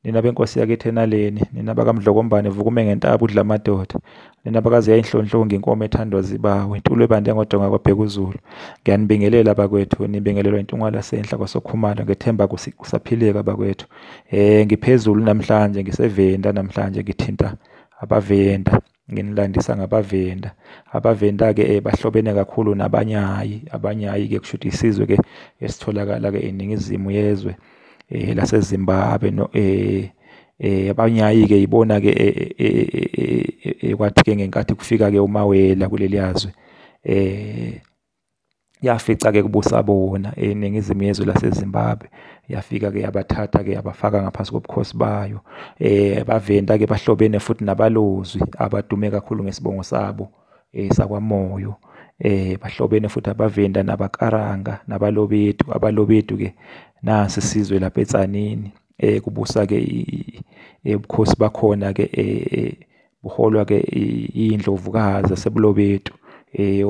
nina benkosi yakithi enaleni, nina bakamdlokombane vukume ngentaba udla amadoda, nina bakazi yayinhlonhlonga inkomo ethandwa zibawe, intulo ebande ngodonga kwabheka uzulu. Ngiyanibingelela bakwethu, nibingelelwa iNtungwa lasenhla KwaSokhumalo, ngethemba kusaphileka bakwethu. Ngiphezulu namhlanje, ngiseVenda namhlanje, ngithinta abaVenda, nginilandisa ngabaVenda. AbaVenda-ke bahlobene kakhulu nabanyayi. Abanyayi-ke kusho ukuthi isizwe-ke esitholakala-ke eningizimu yezwe laseZimbabwe. Abanyayi-ke yibona-ke kwathi-ke ngenkathi kufika-ke uMawela kuleli yazwe, yafica-ke kubusa bona eningizimu yezwe laseZimbabwe. Yafika-ke yabathatha-ke yabafaka ngaphansi kobukhosi bayo. AbaVenda-ke bahlobene futhi nabalozwi abadume kakhulu ngesibongo sabo sakwaMoyo. Bahlobene futhi abaVenda nabaKaranga nabalobedu. Abalobedu-ke nasi isizwe lapha eTzanini. Kubusa-ke ubukhosi bakhona-ke buholwa-ke iy'ndlovukazi yasebulobedu,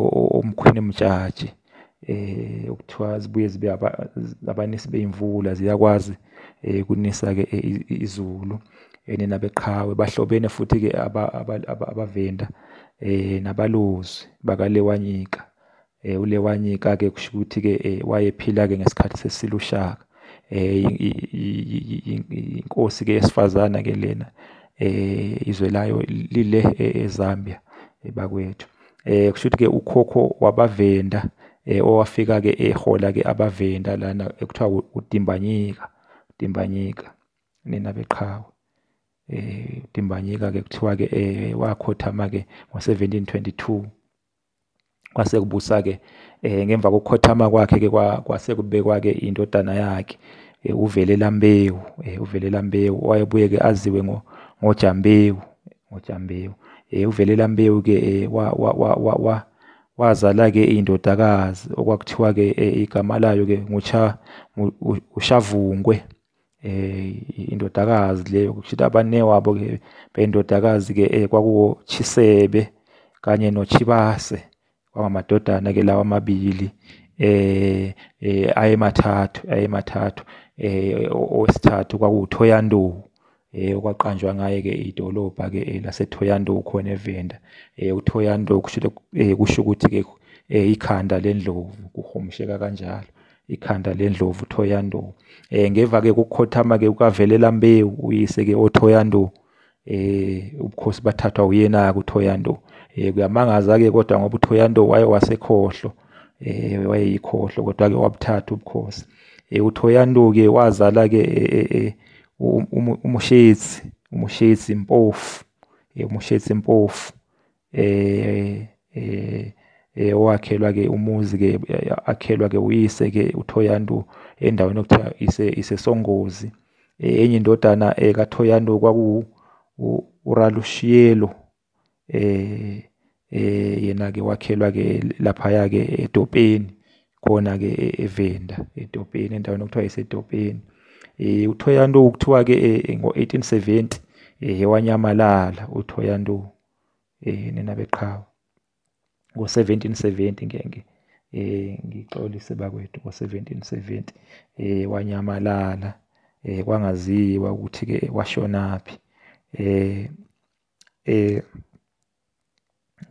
omkhwini Mjaji. Okuthiwa zibuye zibe abanisi bey'mvula, ziyakwazi ukunisa-ke izulu. Nina beqhawe bahlobene futhi-ke abaVenda nabalozwi bakaLewanyika. uLewanyika-ke kusho ukuthi-ke wayephila-ke ngesikhathi sesilushaka. Inkosi-ke yesifazana-ke lena, izwe layo lile eZambia bakwethu. Kusho ukuthi-ke ukhokho wabaVenda owafika-ke ehola-ke abaVenda lana ekuthiwa uDimbanyika nina beqhawe. uDimbanyika-ke kuthiwa-ke wakhothama-ke ngo-1722. Kwase kubusa-ke ngemva kokukhothama kwakhe-ke kwase kubekwa-ke indodana yakhe uVelelambewu. uVelelambewu wayebuye-ke aziwe ngoJambewu. uVelelambewu-ke wazala-ke indodakazi okwakuthiwa-ke igama layo-ke uShavungwe. Indodakazi leyo kusho ukuthi abanewabo-ke bendodakazi-ke kwakuwoChisebe kanye noChibase. Kwangamadodana-ke lawa amabili ayemathathu. Owesithathu kwakuwuThoyandou, okwaqanjwa ngaye-ke idolobha-ke laseThoyandou khona eVenda. uThoyandou kusho ukuthi-ke ikhanda lendlovu, kuhumusheka kanjalo, ikhanda lendlovu uThoyandou. Ngeva-ke kukhothama-ke kukaVelelambewu uyise-ke oThoyandou, ubukhosi bathathwa uyena-ke uThoyandou. Kuyamangaza-ke kodwa ngoba uThoyandou wasekhohlo, wayeyikhohlo kodwa-ke wabuthatha ubukhosi. uThoyandou-ke wazala-ke uMushetsi Mpofu. uMushetsi Mpofu owakhelwa-ke umuzi-ke akhelwa-ke uyise-ke uThoyandou endaweni okuthiwa iseSongozi. Enye indodana kaThoyandou kwakuwuRalushielo. Yena-ke wakhelwa-ke laphaya-ke eTopeni khona-ke eVenda, eTopeni endaweni okuthiwa iseTopeni. uThoyandou kuthiwa-ke ngo-1870 wanyamalala uThoyandou, nina beqhawe. Ngo-1770 ngixolise bakwethu, ngo-1770 wanyamalala. Kwangaziwa ukuthi-ke washonaphi.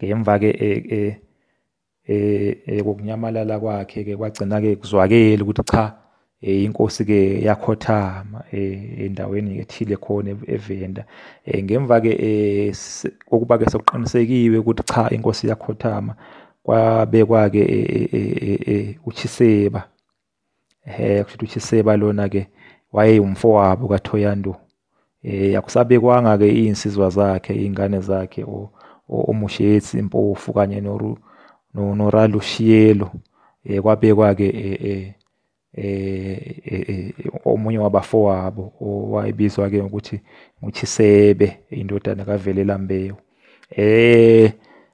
Ngemva-ke kokunyamalala kwakhe-ke kwagcina-ke kuzwakele ukuthi cha, inkosi-ke yakhothama endaweni ethile khona eVenda. Ngemva-ke kokuba-ke sekuqinisekiwe ukuthi cha, inkosi yakhothama, kwabekwa-ke uChiseba. Kusho ukuthi uChiseba lona-ke wayeyumfowabo kaThoyandou. Akusabekwanga-ke iy'nsizwa zakhe, iy'ngane zakhe, oMushetsi Mpofu kanye noRalushielo. Kwabekwa-ke omunye wabafowabo owayebizwa-ke ngokuthi nguChisebe, indodana kaVelelambewu.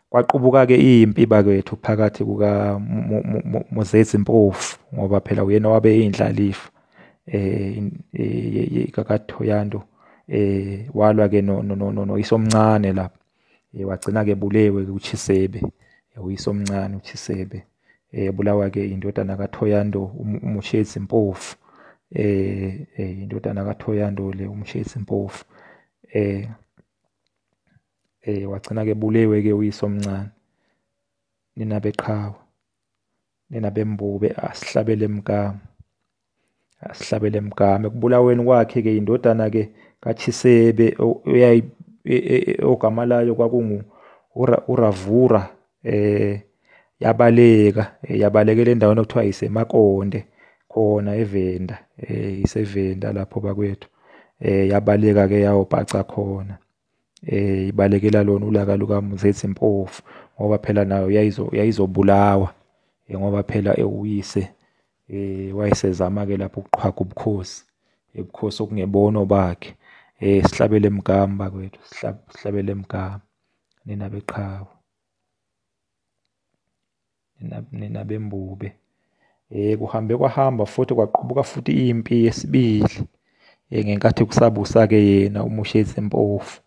Kwaqubuka-ke impi bakwethu phakathi kukaMuzetsi Mpofu, ngoba phela uyena wabe eyindlalifa kaThoyandou. Walwa-ke noyisomncane lapha. Wagcina-ke bulewe-ke uChisebe, uyisomncane uChisebe. Bulawa-ke indodana kaThoyandou, uMushetsi Mpofu. indodana kaThoyando le umshayisi mpofu. Wagcina-ke bulewe-ke uyise omncane. Nina beqhawe, nina bembube, asihlabele emgama, asihlabele emgama. Ekubulaweni kwakhe-ke indodana-ke kaThisebe ogama layo kwakungu uRavura, yabalekela endaweni okuthiwa yiseMakonde khona eVenda, iseVenda lapho bakwethu. Yabaleka-ke yawubhaca khona. Ibalekela lona ulaka lukaMuzethe Mpofu ngoba phela nayo yayizobulawa, ngoba phela uyise wayesezama-ke lapho ukuqhwaga ubukhosi, ubukhosi okungebona bakhe. Sihlabele emgama bakwethu, sihlabele emgama, nina beqhawe, nina bembube. Kuhambe kwahamba futhi kwaqubuka futhi impi yesibili ngenkathi kusabusa-ke yena uMushayisi Mpofu.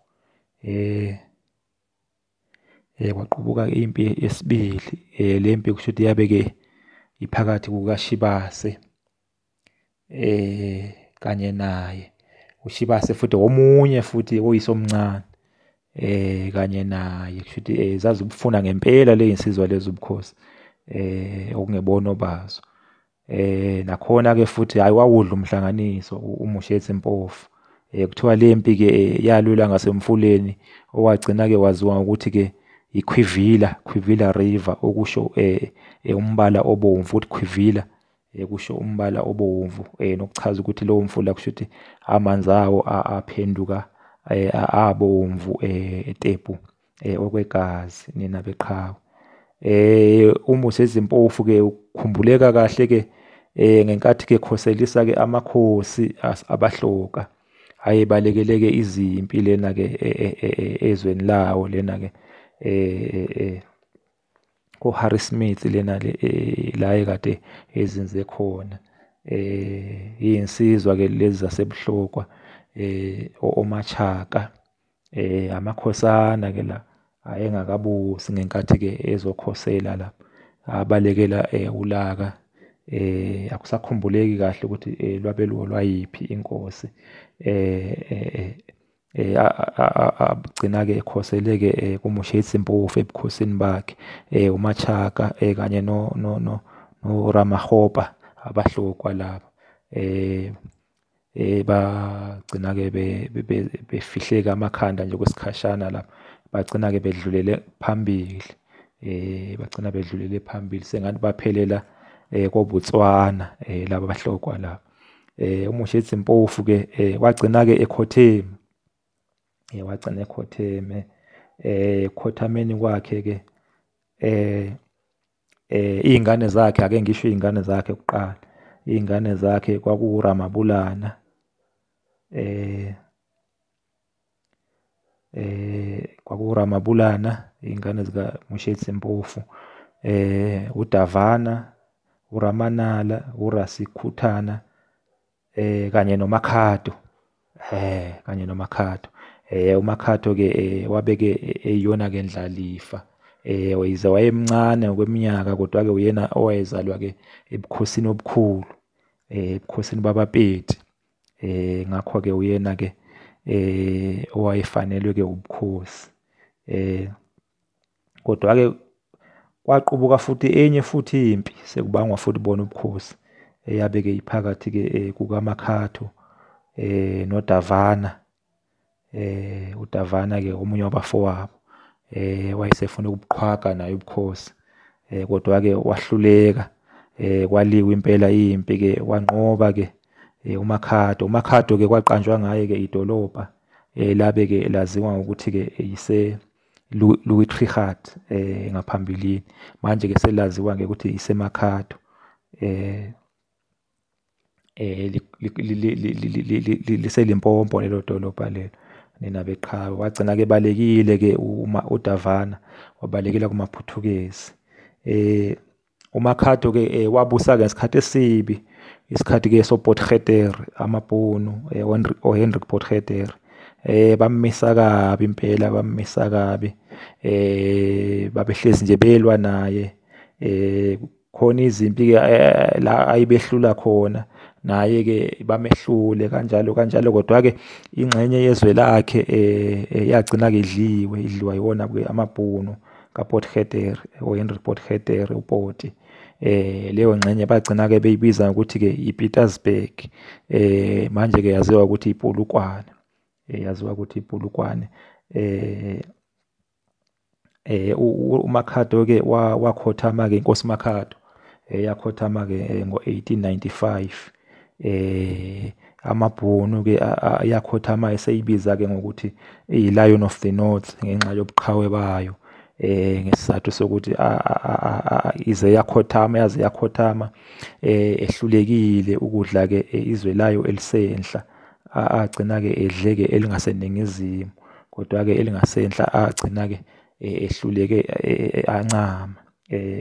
Kwaqubuka impi yesibili. Le mpi kusho ukuthi yabe-ke iphakathi kukaShibase kanye naye. UShibase futhi omunye futhi oyise omncane kanye naye. Kusho ukuthi zazibufuna ngempela le yinsizwa lezi ubukhosi okungebona bazo. Nakhona-ke futhi hayi wawudla umhlanganiso uMushayisi Mpofu. Kuthiwa le mpi-ke yalwela ngasemfuleni owagcina-ke waziwa ngokuthi-ke Khwivila River, okusho umbala obomvu, ukuthi Khwivila kusho umbala obomvu, nokuchaza ukuthi lowo mfula kusho ukuthi amanzi awo aphenduka abomvu tepu okwegazi, nina beqhawe. uMushayisi Mpofu-ke ukhumbuleka kahle-ke ngenkathi-ke khoselisa-ke amakhosi abahloka ayebalekele-ke izimpi lena-ke ezweni lawo lena-ke ko-Harry Smith lena la ekade ezinze khona. Iyinsizwa-ke lezi zasebuhlokwa, oMachaka, amakhosana-ke la ayengakabusi ngenkathi-ke ezokhosela la abalekela ulaka. Akusakhumbuleki kahle ukuthi lwabe lwayiphi inkosi. Agcina-ke ekhoseleke kuMushayisi Mpofu ebukhosini bakhe, uMachaka kanye noRamahopa, abahlokwa laba. Bagcina-ke befihleka amakhanda nje kwesikhashana lapho. Bagcina-ke bedlulele phambili. Bagcina bedlulele phambili sengathi baphelela koBotswana laba bahlokwa laba. uMushayisi Mpofu-ke wagcina-ke ekhotheme. Wagcina ekhotheme. Ekhothameni kwakhe-ke iy'ngane zakhe, ake ngisho iy'ngane zakhe kuqala. Iy'ngane zakhe kwakuRamabulana, iy'ngane zikaMushayisi Mpofu, uDavana, uRamanala, uRasikhuthana, kanye noMakhato. uMakhato-ke wabeke eyona-ke ndlalifa. Yize wayemncane ngokweminyaka, kodwa-ke uyena owayezalwa-ke ebukhosini obukhulu, ebukhosini babaPedi. Ngakho-ke uyena-ke owayefanelwe-ke ubukhosi. Kodwa-ke kwaqubuka futhi enye futhi impi, sekubangwa futhi bona ubukhosi, yabe-ke iphakathi-ke kukaMakhato noDavana. uDavana-ke omunye wabafowabo wayesefuna ukubuqhwaga naye ubukhosi, kodwa-ke wahluleka. Kwaliwa impela impi-ke, wanqoba-ke uMakhato. uMakhato-ke kwaqanjwa ngaye-ke idolobha labe-ke laziwa ngokuthi-ke Louis Trichardt ngaphambilini. Manje-ke selaziwa-ke ukuthi iseMakhato. LiseLimpopo lelo dolobha lelo, nina beqhawe. Wagcina-ke balekile-ke uDavana, wabalekela kumaPhuthukezi. uMakhato-ke wabusa-ke ngesikhathi esibi, isikhathi-ke soPotgieter, amabhunu Hendrik Potgieter. Bammisa kabi impela, bammisa kabi. Babehlezi nje belwa naye. Khona izimpi-ke la ayibehlula khona, naye-ke bamehlule kanjalo kanjalo, kodwa-ke ingxenye yezwe lakhe yagcina-ke idliwa yiwona-ke amabhunu kaPotgieter, uHenry Potgieter, uPoti. Leyo ngxenye bagcina-ke beyibiza ngokuthi-ke iPietersburg. Manje-ke yaziwa ukuthi iPolokwane. Yaziwa ukuthi iPolokwane. uMakhado-ke wakhothama-ke inkosi Makhado yakhothama-ke ngo-1895. Amabhunu-ke yakhothama eseyibiza-ke ngokuthi iyi-Lion of the North ngenxa yobuqhawe bayo, ngesizathu sokuthi yaze yakhothama ehlulekile ukudla-ke izwe layo elisenhla. Agcina-ke edleke elingaseningizimu, kodwa-ke elingasenhla agcina-ke ehluleke ancama.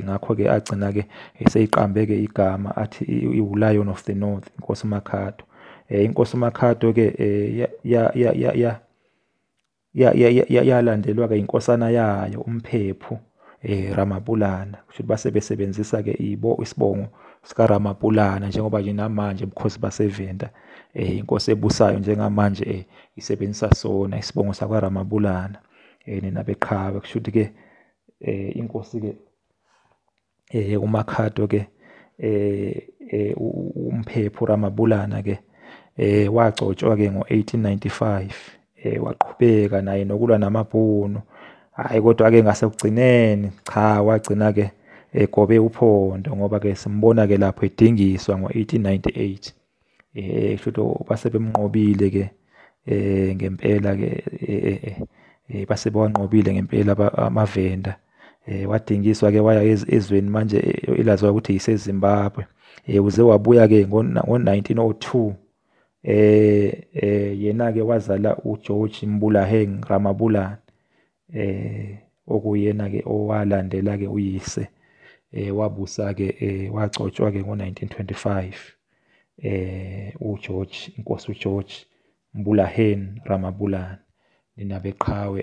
Ngakho-ke agcina-ke eseyiqambe-ke igama athi iwu-Lion of the North, inkosi uMakhado. Inkosi uMakhado-ke yalandelwa-ke inkosana yayo uMphephu Ramabulana. Kusho ukuthi base besebenzisa-ke isibongo sikaRamabulana njengoba nje namanje ubukhosi baseVenda inkosi ebusayo njengamanje isebenzisa sona isibongo sakwaRamabulana nenabeqhawe. Kusho ukuthi-ke inkosi-ke uMakhado-ke uMphephu Ramabulana-ke wagcotshwa-ke ngo-1895. Waqhubeka naye nokulwa namabhunu. Hhayi, kodwa-ke ngasekugcineni cha, wagcina-ke egobe uphondo ngoba-ke simbona-ke lapho edingiswa ngo-1898. Kusho ukuthi base bemnqobile-ke ngempela-ke base bewanqobile ngempela amaVenda. Wadingiswa-ke waya ezweni manje elaziwa ukuthi yiseZimbabwe. Uze wabuya-ke ngo-1902. Yena-ke wazala uGeorge Mbulaheng Ramabulana, okuyena-ke owalandela-ke uyise. Wabusa-ke wagcotshwa-ke ngo-1925. Inkosi uGeorge Mbulaheng Ramabulana nenabeqhawe.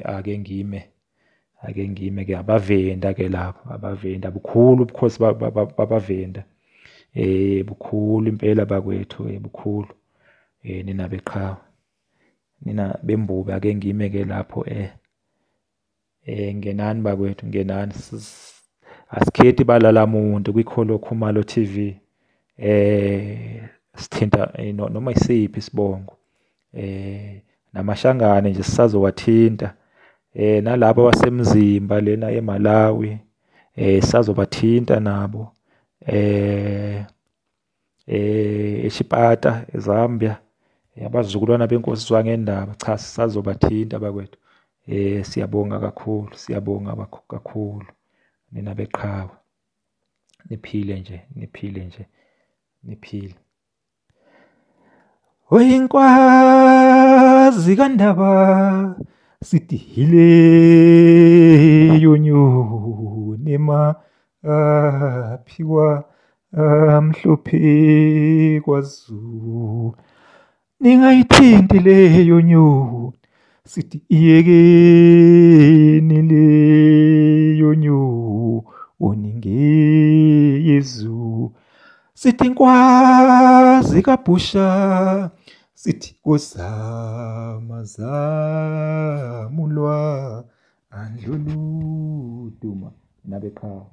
Ake ngime-ke abaVenda-ke lapho, abaVenda bukhulu ubukhosi babaVenda. Bukhulu impela bakwethu, bukhulu. Nina beqhawe, nina bembubi. Ake ngime-ke lapho ngenani bakwethu, ngenani. Asikhethi balala muntu kwiKwaSokhumalo TV. Sithinta noma isiphi isibongo. Namashangane nje sisazowathinta. Nalabo abasemzimba lena eMalawi sisazobathinta nabo. eShipata, eZambia, abazukulwana benkosi Zwangendaba, cha sisazobathinta bakwethu. Siyabonga kakhulu, siyabonga kakhulu. Nina beqhawe, niphile nje, niphile nje, niphile. Oyinkwazi kaNdaba sithi hile yonyoni maphiwa amhlophe kwaZulu. Ningayithinti leyo nyoni sithi iyekeni leyo nyoni ngeyezulu. Sithi nkwazi kabhusha sithi kozamazamulwa andluluduma nabeqhawe.